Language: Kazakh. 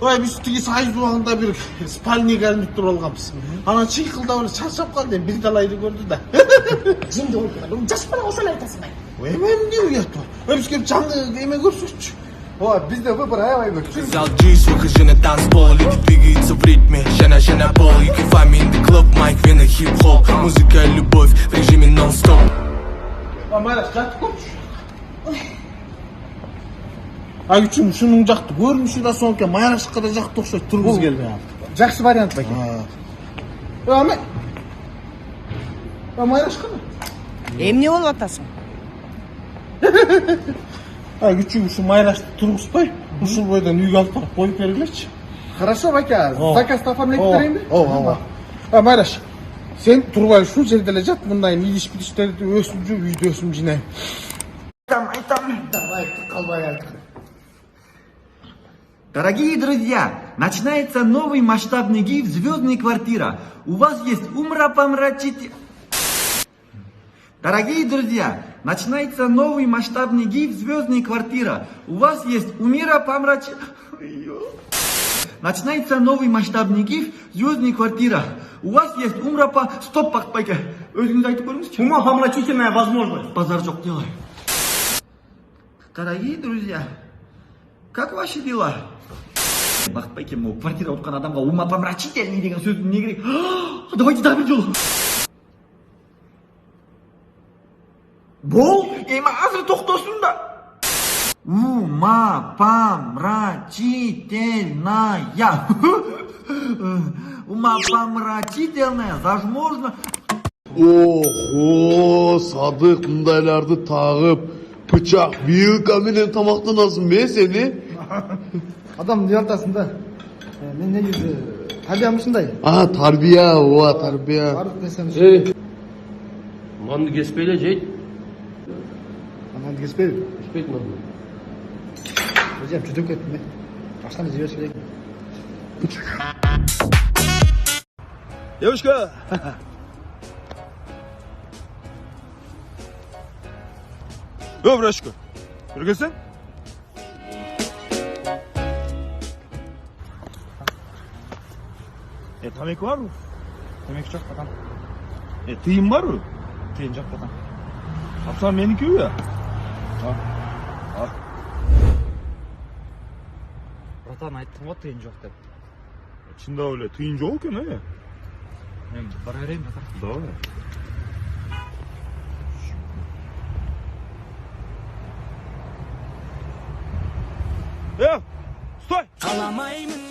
Ой, биз тиги сайыз убагында бир спальник алып туруп алганбыз. Анан чыйкылдап эле чарчап калды, бир талайды көрдү да. Жинди өлтүргөн. Жаш бала ошол айтасың ай. Эмне уят бар? Biz келип жаңы эме көрсөкчү. Ой, бизде выбор аябай көп. Взял джиз, выхожу на танцпол, люди двигаются в ритме, ща пол. You can find me in the club, майк, вена, хип-хоп, музыка, любовь в режиме нон-стоп. Майраш, жатып көрчү. Ай үчүн ушунун жакты көрүнүшү да соң экен, Майрашка да жакты окшойт, тургуз келбей атты. Жакшы вариант бекен. Ама Майраш кана? Эмне болуп атасың? Ай үчүн ушу Майрашты тургузбай, ушул бойдон үйгө алып барып коюп бергилечи. Хорошо, бака. Заказ оформлеп берейинби? Ооба. Майраш, сен турбай ушул жерде эле жат, мындай идиш-бидиштерди өсүм жууп, үйдө өсүм жинайм. Айтам. Давай, калбай айт. Дорогие друзья, начинается новый масштабный гиф «Звездная квартира». У вас есть умопомрачительный... Дорогие друзья, начинается новый масштабный гиф «Звездная квартира». У вас есть Начинается новый масштабный гиф «Звездная квартира». У вас есть Стоп, бақпайка. Өзіңіз айтып көріңізші. Умопомрачительная возможность. Базар жоқ делай. Дорогие друзья, как ваши дела? Бақпайке, мынау квартира отқан адамға умопомрачительный деген сөздің не керек? Давайте тағы бір жол. Бол, азыр тоқтосын да. Умопомрачительная. Умопомрачительная, возможно. Ого, Садык мындайларды тагып, бычак, вилка менен тамактанасың бе сени? Адам не ортасында. Мен негизи тарбиям ушундай. Тарбия, ооба, тарбия. Бардык нерсени. Манды кеспейле жейт. Манды кеспейби? Кеспейт манды. Өзүм жүдүп кеттим. Баштан жибериш керек. Девушка. Добрачка. Көргөнсүң? Тамеки барбы? Демек жок адам. Тыйым барбы? Тыйын жок адам. Апсам меникиби я? Братан айттым го тыйын жок деп. Чындап эле тыйын жок экен, Мен бара берейин, братан. Давай. Стой! Аламаймын